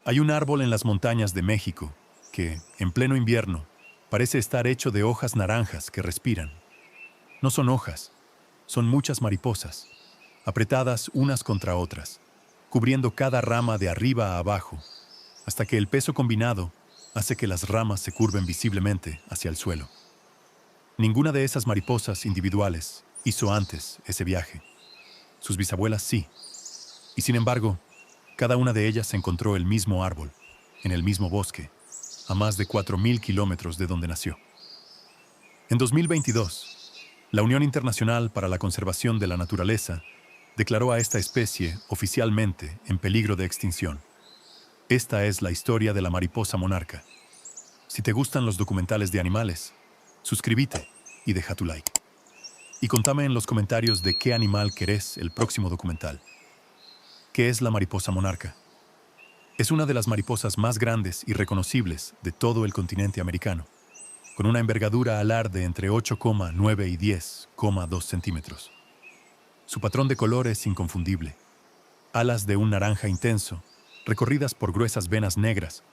Hay un árbol en las montañas de México que, en pleno invierno, parece estar hecho de hojas naranjas que respiran. No son hojas, son muchas mariposas, apretadas unas contra otras, cubriendo cada rama de arriba a abajo, hasta que el peso combinado hace que las ramas se curven visiblemente hacia el suelo. Ninguna de esas mariposas individuales hizo antes ese viaje. Sus bisabuelas sí. Y sin embargo, cada una de ellas encontró el mismo árbol, en el mismo bosque, a más de 4.000 kilómetros de donde nació. En 2022, la Unión Internacional para la Conservación de la Naturaleza declaró a esta especie oficialmente en peligro de extinción. Esta es la historia de la mariposa monarca. Si te gustan los documentales de animales, suscríbete y deja tu like. Y contame en los comentarios de qué animal querés el próximo documental. ¿Qué es la mariposa monarca? Es una de las mariposas más grandes y reconocibles de todo el continente americano, con una envergadura alar de entre 8,9 y 10,2 centímetros. Su patrón de color es inconfundible. Alas de un naranja intenso, recorridas por gruesas venas negras,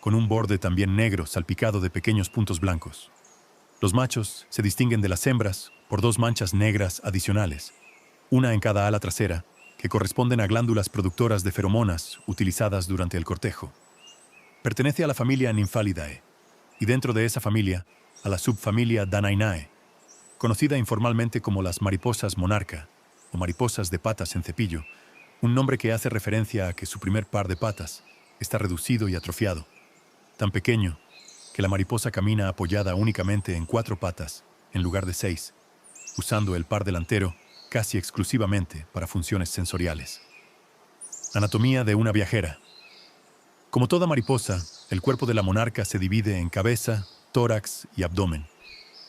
con un borde también negro salpicado de pequeños puntos blancos. Los machos se distinguen de las hembras por dos manchas negras adicionales, una en cada ala trasera, que corresponden a glándulas productoras de feromonas utilizadas durante el cortejo. Pertenece a la familia Nymphalidae, y dentro de esa familia, a la subfamilia Danainae, conocida informalmente como las mariposas monarca o mariposas de patas en cepillo, un nombre que hace referencia a que su primer par de patas está reducido y atrofiado, tan pequeño que la mariposa camina apoyada únicamente en 4 patas en lugar de 6, usando el par delantero casi exclusivamente para funciones sensoriales. Anatomía de una viajera. Como toda mariposa, el cuerpo de la monarca se divide en cabeza, tórax y abdomen.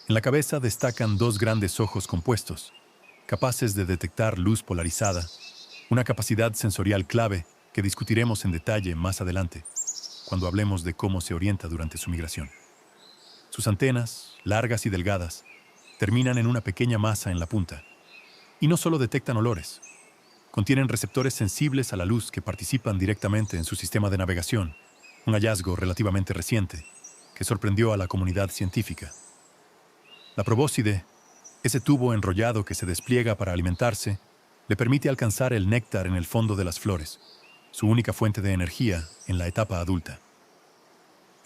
En la cabeza destacan 2 grandes ojos compuestos, capaces de detectar luz polarizada, una capacidad sensorial clave que discutiremos en detalle más adelante, cuando hablemos de cómo se orienta durante su migración. Sus antenas, largas y delgadas, terminan en una pequeña masa en la punta. Y no solo detectan olores, contienen receptores sensibles a la luz que participan directamente en su sistema de navegación, un hallazgo relativamente reciente que sorprendió a la comunidad científica. La probóscide, ese tubo enrollado que se despliega para alimentarse, le permite alcanzar el néctar en el fondo de las flores, su única fuente de energía en la etapa adulta.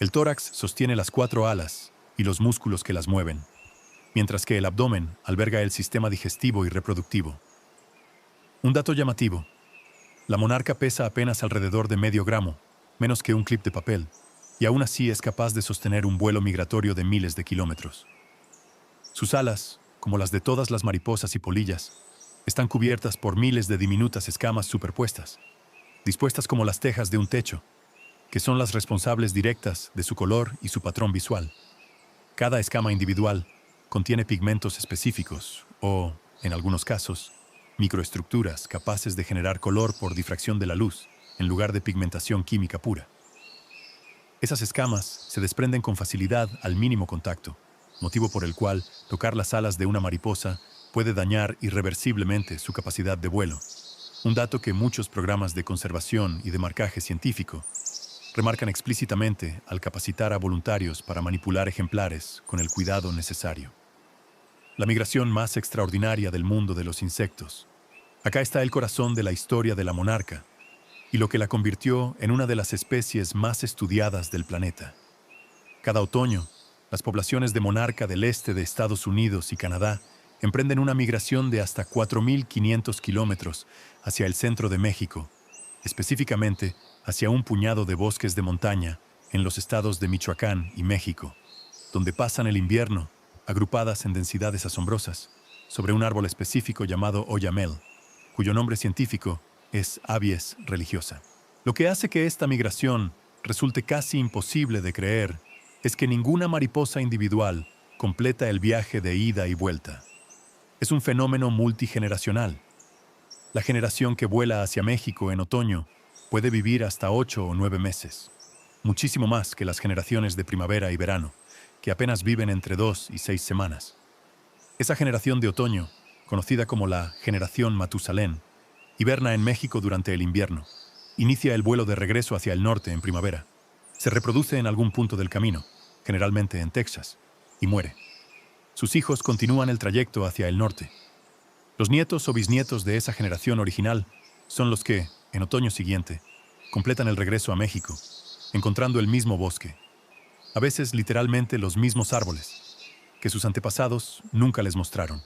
El tórax sostiene las 4 alas y los músculos que las mueven, mientras que el abdomen alberga el sistema digestivo y reproductivo. Un dato llamativo: la monarca pesa apenas alrededor de medio gramo, menos que un clip de papel, y aún así es capaz de sostener un vuelo migratorio de miles de kilómetros. Sus alas, como las de todas las mariposas y polillas, están cubiertas por miles de diminutas escamas superpuestas, dispuestas como las tejas de un techo, que son las responsables directas de su color y su patrón visual. Cada escama individual contiene pigmentos específicos o, en algunos casos, microestructuras capaces de generar color por difracción de la luz, en lugar de pigmentación química pura. Esas escamas se desprenden con facilidad al mínimo contacto, motivo por el cual tocar las alas de una mariposa puede dañar irreversiblemente su capacidad de vuelo, un dato que muchos programas de conservación y de marcaje científico remarcan explícitamente al capacitar a voluntarios para manipular ejemplares con el cuidado necesario. La migración más extraordinaria del mundo de los insectos. Acá está el corazón de la historia de la monarca y lo que la convirtió en una de las especies más estudiadas del planeta. Cada otoño, las poblaciones de monarca del este de Estados Unidos y Canadá emprenden una migración de hasta 4.500 kilómetros hacia el centro de México, específicamente hacia un puñado de bosques de montaña en los estados de Michoacán y México, donde pasan el invierno agrupadas en densidades asombrosas, sobre un árbol específico llamado oyamel, cuyo nombre científico es Abies religiosa. Lo que hace que esta migración resulte casi imposible de creer es que ninguna mariposa individual completa el viaje de ida y vuelta. Es un fenómeno multigeneracional. La generación que vuela hacia México en otoño puede vivir hasta 8 o 9 meses, muchísimo más que las generaciones de primavera y verano, que apenas viven entre 2 y 6 semanas. Esa generación de otoño, conocida como la generación Matusalén, hiberna en México durante el invierno, Inicia el vuelo de regreso hacia el norte en primavera. Se reproduce en algún punto del camino, generalmente en Texas, y muere. Sus hijos continúan el trayecto hacia el norte. Los nietos o bisnietos de esa generación original son los que, en otoño siguiente, completan el regreso a México, encontrando el mismo bosque, a veces literalmente los mismos árboles, que sus antepasados nunca les mostraron.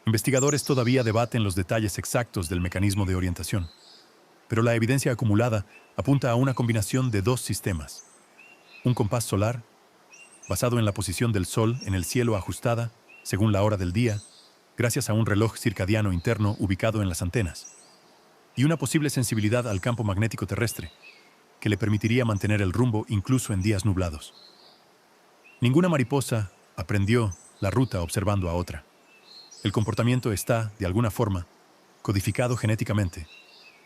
Investigadores todavía debaten los detalles exactos del mecanismo de orientación, pero la evidencia acumulada apunta a una combinación de dos sistemas. Un compás solar, basado en la posición del Sol en el cielo ajustada, según la hora del día, gracias a un reloj circadiano interno ubicado en las antenas, y una posible sensibilidad al campo magnético terrestre, que le permitiría mantener el rumbo incluso en días nublados. Ninguna mariposa aprendió la ruta observando a otra. El comportamiento está, de alguna forma, codificado genéticamente,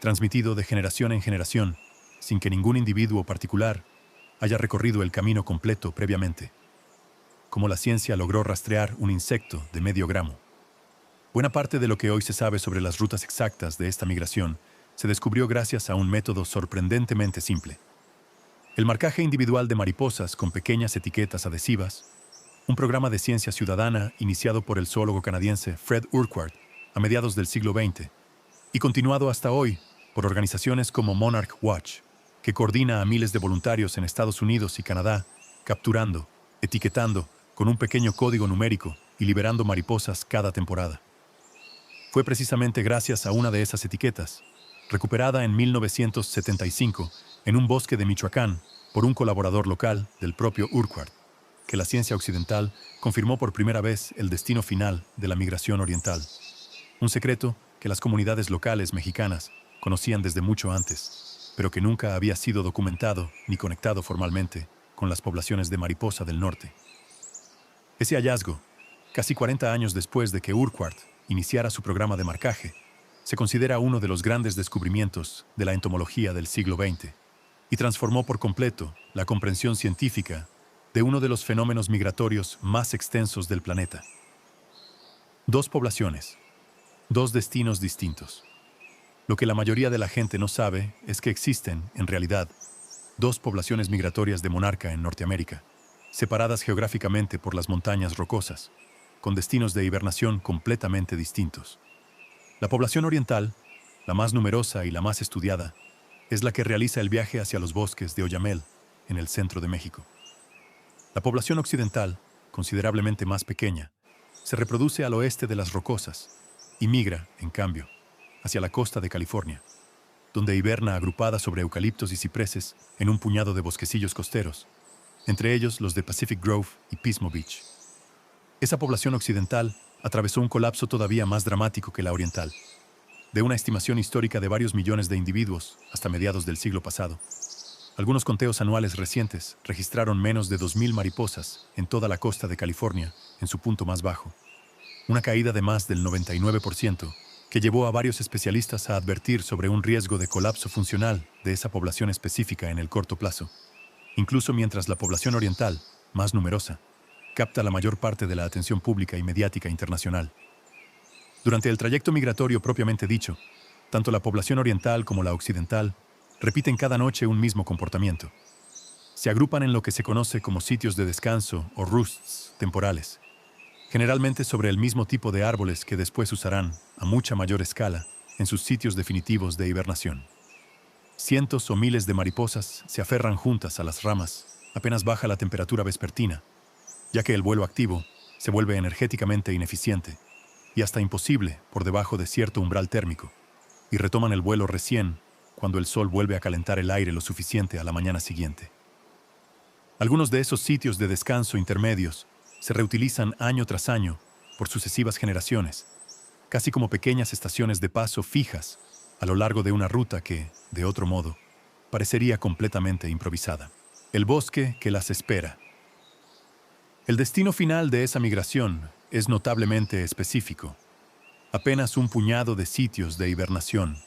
transmitido de generación en generación, sin que ningún individuo particular haya recorrido el camino completo previamente, como la ciencia logró rastrear un insecto de medio gramo. Buena parte de lo que hoy se sabe sobre las rutas exactas de esta migración se descubrió gracias a un método sorprendentemente simple. El marcaje individual de mariposas con pequeñas etiquetas adhesivas, un programa de ciencia ciudadana iniciado por el zoólogo canadiense Fred Urquhart a mediados del siglo XX y continuado hasta hoy por organizaciones como Monarch Watch, que coordina a miles de voluntarios en Estados Unidos y Canadá, capturando, etiquetando con un pequeño código numérico y liberando mariposas cada temporada. Fue precisamente gracias a una de esas etiquetas, recuperada en 1975 en un bosque de Michoacán por un colaborador local del propio Urquhart, que la ciencia occidental confirmó por primera vez el destino final de la migración oriental. Un secreto que las comunidades locales mexicanas conocían desde mucho antes, pero que nunca había sido documentado ni conectado formalmente con las poblaciones de mariposa del norte. Ese hallazgo, casi 40 años después de que Urquhart iniciara su programa de marcaje, se considera uno de los grandes descubrimientos de la entomología del siglo XX y transformó por completo la comprensión científica de uno de los fenómenos migratorios más extensos del planeta. Dos poblaciones, dos destinos distintos. Lo que la mayoría de la gente no sabe es que existen, en realidad, dos poblaciones migratorias de monarca en Norteamérica, separadas geográficamente por las montañas rocosas, con destinos de hibernación completamente distintos. La población oriental, la más numerosa y la más estudiada, es la que realiza el viaje hacia los bosques de Oyamel, en el centro de México. La población occidental, considerablemente más pequeña, se reproduce al oeste de las rocosas y migra, en cambio, hacia la costa de California, donde hiberna agrupada sobre eucaliptos y cipreses en un puñado de bosquecillos costeros, entre ellos los de Pacific Grove y Pismo Beach. Esa población occidental atravesó un colapso todavía más dramático que la oriental, de una estimación histórica de varios millones de individuos hasta mediados del siglo pasado. Algunos conteos anuales recientes registraron menos de 2.000 mariposas en toda la costa de California en su punto más bajo, una caída de más del 99%, que llevó a varios especialistas a advertir sobre un riesgo de colapso funcional de esa población específica en el corto plazo, incluso mientras la población oriental, más numerosa, capta la mayor parte de la atención pública y mediática internacional. Durante el trayecto migratorio propiamente dicho, tanto la población oriental como la occidental repiten cada noche un mismo comportamiento. Se agrupan en lo que se conoce como sitios de descanso o roosts temporales, generalmente sobre el mismo tipo de árboles que después usarán, a mucha mayor escala, en sus sitios definitivos de hibernación. Cientos o miles de mariposas se aferran juntas a las ramas apenas baja la temperatura vespertina, ya que el vuelo activo se vuelve energéticamente ineficiente y hasta imposible por debajo de cierto umbral térmico, y retoman el vuelo recién cuando el sol vuelve a calentar el aire lo suficiente a la mañana siguiente. Algunos de esos sitios de descanso intermedios se reutilizan año tras año por sucesivas generaciones, casi como pequeñas estaciones de paso fijas a lo largo de una ruta que, de otro modo, parecería completamente improvisada. El bosque que las espera. El destino final de esa migración es notablemente específico. Apenas un puñado de sitios de hibernación,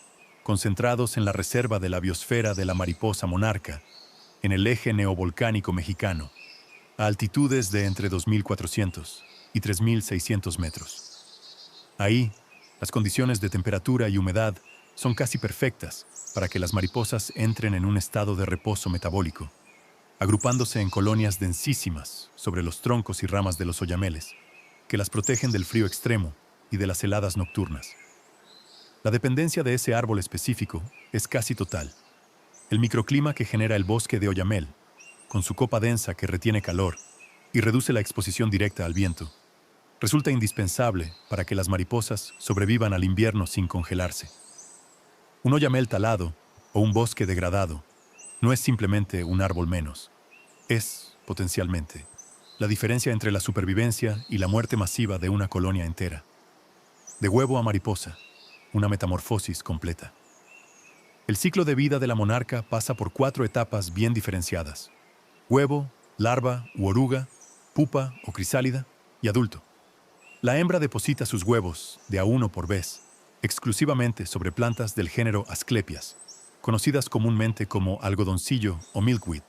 concentrados en la reserva de la biosfera de la mariposa monarca, en el eje neovolcánico mexicano, a altitudes de entre 2.400 y 3.600 metros. Ahí, las condiciones de temperatura y humedad son casi perfectas para que las mariposas entren en un estado de reposo metabólico, agrupándose en colonias densísimas sobre los troncos y ramas de los oyameles, que las protegen del frío extremo y de las heladas nocturnas. La dependencia de ese árbol específico es casi total. El microclima que genera el bosque de oyamel, con su copa densa que retiene calor y reduce la exposición directa al viento, resulta indispensable para que las mariposas sobrevivan al invierno sin congelarse. Un oyamel talado o un bosque degradado no es simplemente un árbol menos. Es, potencialmente, la diferencia entre la supervivencia y la muerte masiva de una colonia entera. De huevo a mariposa, una metamorfosis completa. El ciclo de vida de la monarca pasa por 4 etapas bien diferenciadas: huevo, larva u oruga, pupa o crisálida y adulto. La hembra deposita sus huevos, de a uno por vez, exclusivamente sobre plantas del género Asclepias, conocidas comúnmente como algodoncillo o milkweed,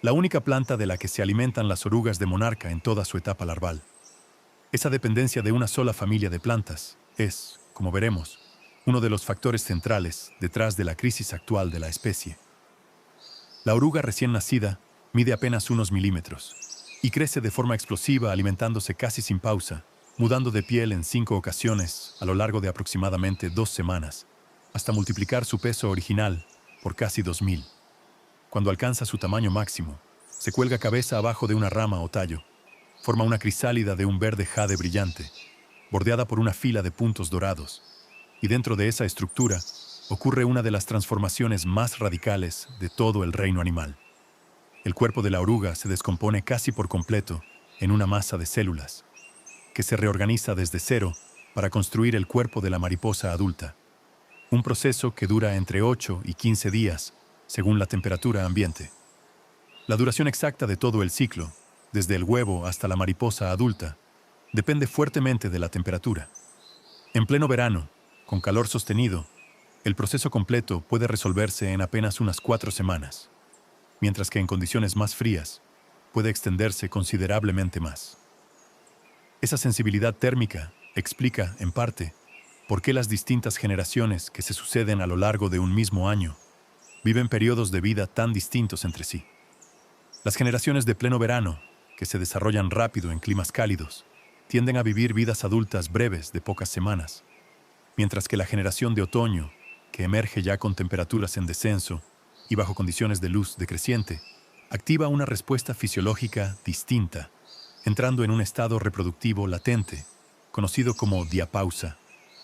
la única planta de la que se alimentan las orugas de monarca en toda su etapa larval. Esa dependencia de una sola familia de plantas es, como veremos, uno de los factores centrales detrás de la crisis actual de la especie. La oruga recién nacida mide apenas unos milímetros y crece de forma explosiva, alimentándose casi sin pausa, mudando de piel en 5 ocasiones a lo largo de aproximadamente 2 semanas, hasta multiplicar su peso original por casi 2000. Cuando alcanza su tamaño máximo, se cuelga cabeza abajo de una rama o tallo, forma una crisálida de un verde jade brillante, bordeada por una fila de puntos dorados, y dentro de esa estructura ocurre una de las transformaciones más radicales de todo el reino animal. El cuerpo de la oruga se descompone casi por completo en una masa de células, que se reorganiza desde cero para construir el cuerpo de la mariposa adulta. Un proceso que dura entre 8 y 15 días, según la temperatura ambiente. La duración exacta de todo el ciclo, desde el huevo hasta la mariposa adulta, depende fuertemente de la temperatura. En pleno verano, con calor sostenido, el proceso completo puede resolverse en apenas unas 4 semanas, mientras que en condiciones más frías puede extenderse considerablemente más. Esa sensibilidad térmica explica, en parte, por qué las distintas generaciones que se suceden a lo largo de un mismo año viven periodos de vida tan distintos entre sí. Las generaciones de pleno verano, que se desarrollan rápido en climas cálidos, tienden a vivir vidas adultas breves de pocas semanas, mientras que la generación de otoño, que emerge ya con temperaturas en descenso y bajo condiciones de luz decreciente, activa una respuesta fisiológica distinta, entrando en un estado reproductivo latente, conocido como diapausa,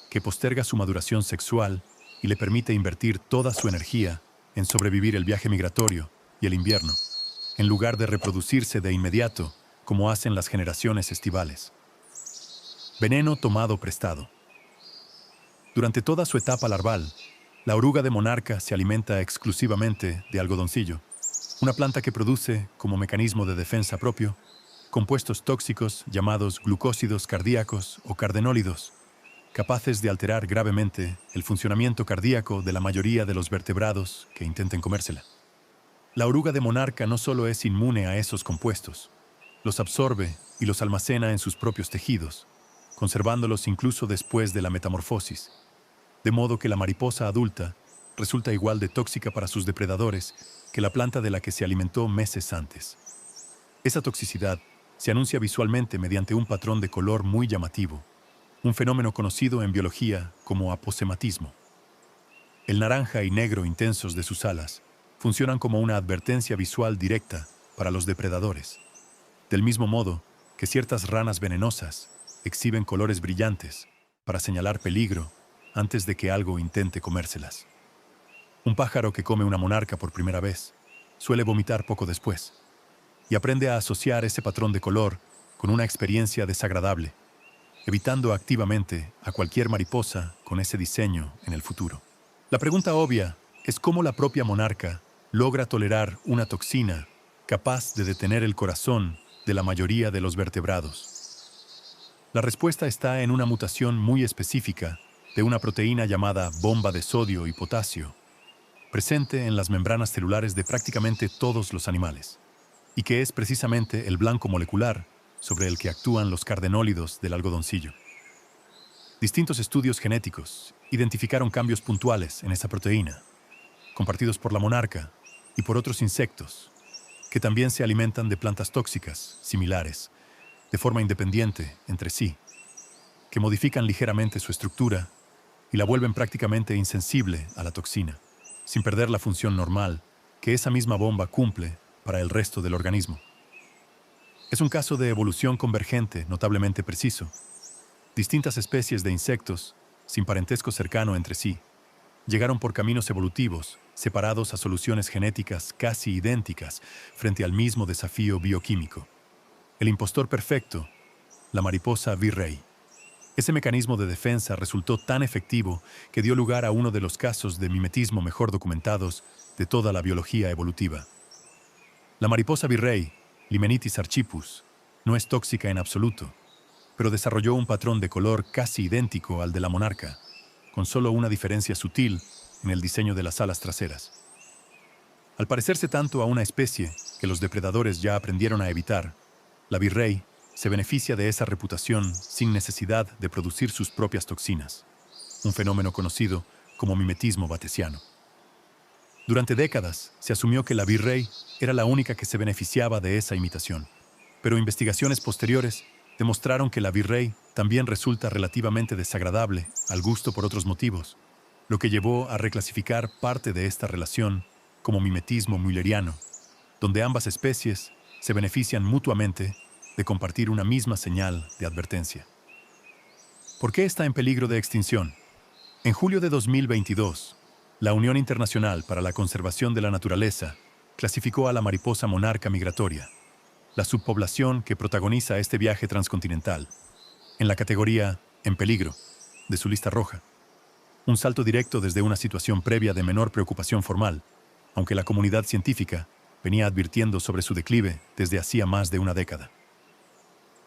que posterga su maduración sexual y le permite invertir toda su energía en sobrevivir el viaje migratorio y el invierno, en lugar de reproducirse de inmediato, como hacen las generaciones estivales. Veneno tomado prestado. Durante toda su etapa larval, la oruga de monarca se alimenta exclusivamente de algodoncillo, una planta que produce, como mecanismo de defensa propio, compuestos tóxicos llamados glucósidos cardíacos o cardenólidos, capaces de alterar gravemente el funcionamiento cardíaco de la mayoría de los vertebrados que intenten comérsela. La oruga de monarca no solo es inmune a esos compuestos, los absorbe y los almacena en sus propios tejidos, conservándolos incluso después de la metamorfosis, de modo que la mariposa adulta resulta igual de tóxica para sus depredadores que la planta de la que se alimentó meses antes. Esa toxicidad se anuncia visualmente mediante un patrón de color muy llamativo, un fenómeno conocido en biología como aposematismo. El naranja y negro intensos de sus alas funcionan como una advertencia visual directa para los depredadores, del mismo modo que ciertas ranas venenosas exhiben colores brillantes para señalar peligro antes de que algo intente comérselas. Un pájaro que come una monarca por primera vez suele vomitar poco después y aprende a asociar ese patrón de color con una experiencia desagradable, evitando activamente a cualquier mariposa con ese diseño en el futuro. La pregunta obvia es cómo la propia monarca logra tolerar una toxina capaz de detener el corazón de la mayoría de los vertebrados. La respuesta está en una mutación muy específica de una proteína llamada bomba de sodio y potasio, presente en las membranas celulares de prácticamente todos los animales, y que es precisamente el blanco molecular sobre el que actúan los cardenólidos del algodoncillo. Distintos estudios genéticos identificaron cambios puntuales en esa proteína, compartidos por la monarca y por otros insectos, que también se alimentan de plantas tóxicas similares, de forma independiente entre sí, que modifican ligeramente su estructura y la vuelven prácticamente insensible a la toxina, sin perder la función normal que esa misma bomba cumple para el resto del organismo. Es un caso de evolución convergente notablemente preciso. Distintas especies de insectos, sin parentesco cercano entre sí, llegaron por caminos evolutivos, separados a soluciones genéticas casi idénticas frente al mismo desafío bioquímico. El impostor perfecto, la mariposa virrey. Ese mecanismo de defensa resultó tan efectivo que dio lugar a uno de los casos de mimetismo mejor documentados de toda la biología evolutiva. La mariposa virrey, Limenitis archippus, no es tóxica en absoluto, pero desarrolló un patrón de color casi idéntico al de la monarca, con solo una diferencia sutil en el diseño de las alas traseras. Al parecerse tanto a una especie que los depredadores ya aprendieron a evitar, la virrey se beneficia de esa reputación sin necesidad de producir sus propias toxinas, un fenómeno conocido como mimetismo batesiano. Durante décadas se asumió que la virrey era la única que se beneficiaba de esa imitación, pero investigaciones posteriores demostraron que la virrey también resulta relativamente desagradable al gusto por otros motivos, lo que llevó a reclasificar parte de esta relación como mimetismo mülleriano, donde ambas especies se benefician mutuamente de compartir una misma señal de advertencia. ¿Por qué está en peligro de extinción? En julio de 2022, la Unión Internacional para la Conservación de la Naturaleza clasificó a la mariposa monarca migratoria, la subpoblación que protagoniza este viaje transcontinental, en la categoría en peligro de su lista roja. Un salto directo desde una situación previa de menor preocupación formal, aunque la comunidad científica venía advirtiendo sobre su declive desde hacía más de una década.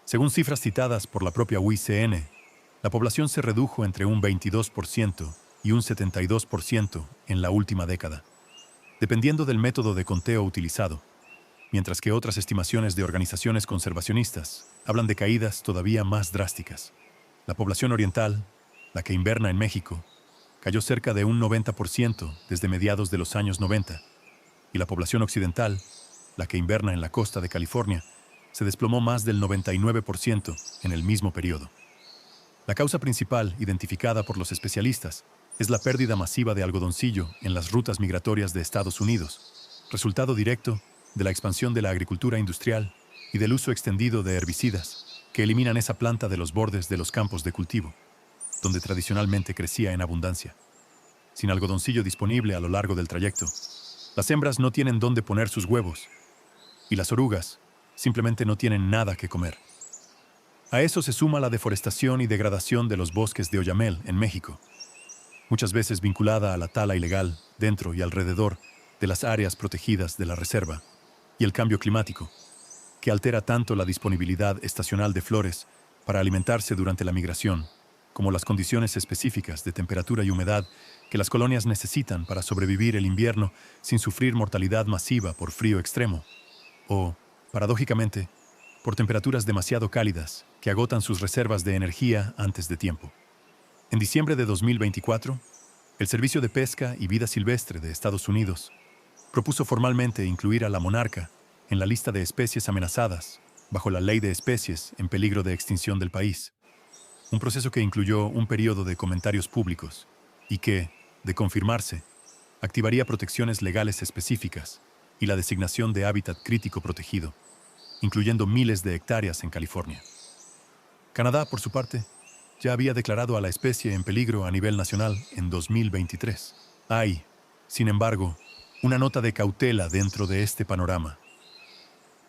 Según cifras citadas por la propia UICN, la población se redujo entre un 22% y un 72% en la última década, dependiendo del método de conteo utilizado, mientras que otras estimaciones de organizaciones conservacionistas hablan de caídas todavía más drásticas. La población oriental, la que inverna en México, cayó cerca de un 90% desde mediados de los años 90, y la población occidental, la que inverna en la costa de California, se desplomó más del 99% en el mismo periodo. La causa principal, identificada por los especialistas, es la pérdida masiva de algodoncillo en las rutas migratorias de Estados Unidos, resultado directo de la expansión de la agricultura industrial y del uso extendido de herbicidas que eliminan esa planta de los bordes de los campos de cultivo, donde tradicionalmente crecía en abundancia. Sin algodoncillo disponible a lo largo del trayecto, las hembras no tienen dónde poner sus huevos, y las orugas simplemente no tienen nada que comer. A eso se suma la deforestación y degradación de los bosques de oyamel en México, muchas veces vinculada a la tala ilegal dentro y alrededor de las áreas protegidas de la reserva, y el cambio climático, que altera tanto la disponibilidad estacional de flores para alimentarse durante la migración, como las condiciones específicas de temperatura y humedad que las colonias necesitan para sobrevivir el invierno sin sufrir mortalidad masiva por frío extremo, o, paradójicamente, por temperaturas demasiado cálidas que agotan sus reservas de energía antes de tiempo. En diciembre de 2024, el Servicio de Pesca y Vida Silvestre de Estados Unidos propuso formalmente incluir a la monarca en la lista de especies amenazadas bajo la Ley de Especies en Peligro de Extinción del país, un proceso que incluyó un periodo de comentarios públicos y que, de confirmarse, activaría protecciones legales específicas y la designación de hábitat crítico protegido, incluyendo miles de hectáreas en California. Canadá, por su parte, ya había declarado a la especie en peligro a nivel nacional en 2023. Hay, sin embargo, una nota de cautela dentro de este panorama.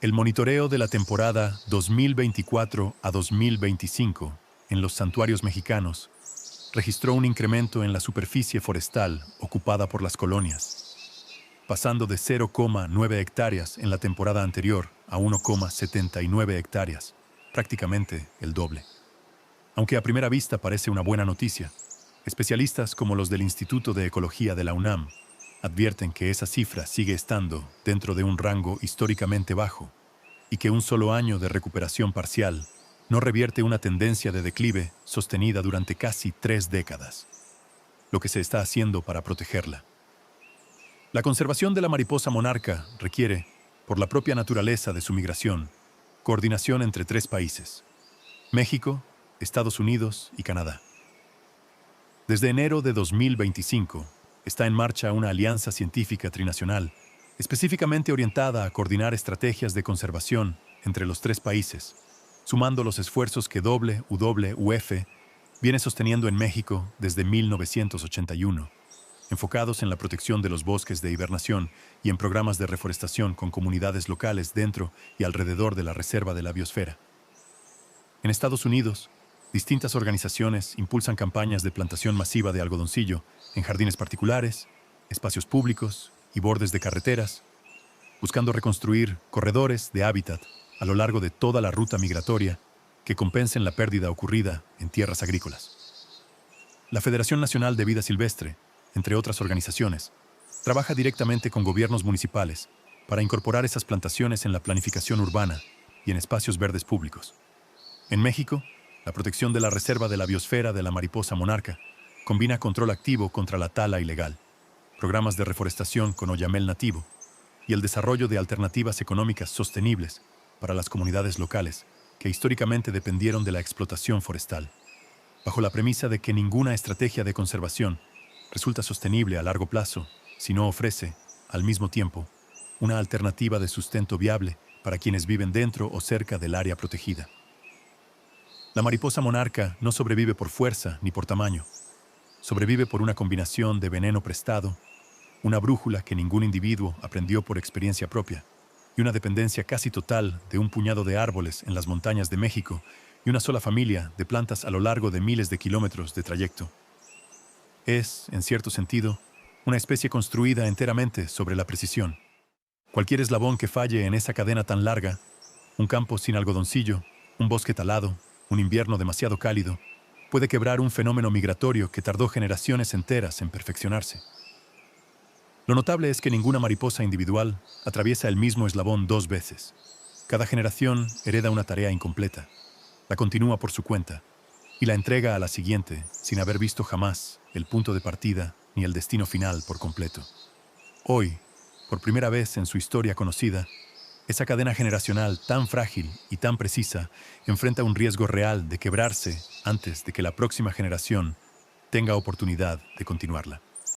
El monitoreo de la temporada 2024 a 2025 en los santuarios mexicanos registró un incremento en la superficie forestal ocupada por las colonias, pasando de 0,9 hectáreas en la temporada anterior a 1,79 hectáreas, prácticamente el doble. Aunque a primera vista parece una buena noticia, especialistas como los del Instituto de Ecología de la UNAM advierten que esa cifra sigue estando dentro de un rango históricamente bajo y que un solo año de recuperación parcial no revierte una tendencia de declive sostenida durante casi 3 décadas. Lo que se está haciendo para protegerla. La conservación de la mariposa monarca requiere, por la propia naturaleza de su migración, coordinación entre 3 países: México, Estados Unidos y Canadá. Desde enero de 2025, está en marcha una alianza científica trinacional específicamente orientada a coordinar estrategias de conservación entre los 3 países, sumando los esfuerzos que WWF viene sosteniendo en México desde 1981, enfocados en la protección de los bosques de hibernación y en programas de reforestación con comunidades locales dentro y alrededor de la Reserva de la Biosfera. En Estados Unidos, distintas organizaciones impulsan campañas de plantación masiva de algodoncillo en jardines particulares, espacios públicos y bordes de carreteras, buscando reconstruir corredores de hábitat a lo largo de toda la ruta migratoria que compensen la pérdida ocurrida en tierras agrícolas. La Federación Nacional de Vida Silvestre, entre otras organizaciones, trabaja directamente con gobiernos municipales para incorporar esas plantaciones en la planificación urbana y en espacios verdes públicos. En México, la protección de la Reserva de la Biosfera de la mariposa monarca combina control activo contra la tala ilegal, programas de reforestación con oyamel nativo y el desarrollo de alternativas económicas sostenibles para las comunidades locales que históricamente dependieron de la explotación forestal, bajo la premisa de que ninguna estrategia de conservación resulta sostenible a largo plazo si no ofrece, al mismo tiempo, una alternativa de sustento viable para quienes viven dentro o cerca del área protegida. La mariposa monarca no sobrevive por fuerza ni por tamaño. Sobrevive por una combinación de veneno prestado, una brújula que ningún individuo aprendió por experiencia propia, y una dependencia casi total de un puñado de árboles en las montañas de México y una sola familia de plantas a lo largo de miles de kilómetros de trayecto. Es, en cierto sentido, una especie construida enteramente sobre la precisión. Cualquier eslabón que falle en esa cadena tan larga, un campo sin algodoncillo, un bosque talado, un invierno demasiado cálido, puede quebrar un fenómeno migratorio que tardó generaciones enteras en perfeccionarse. Lo notable es que ninguna mariposa individual atraviesa el mismo eslabón 2 veces. Cada generación hereda una tarea incompleta, la continúa por su cuenta y la entrega a la siguiente sin haber visto jamás el punto de partida ni el destino final por completo. Hoy, por primera vez en su historia conocida, esa cadena generacional tan frágil y tan precisa enfrenta un riesgo real de quebrarse antes de que la próxima generación tenga oportunidad de continuarla.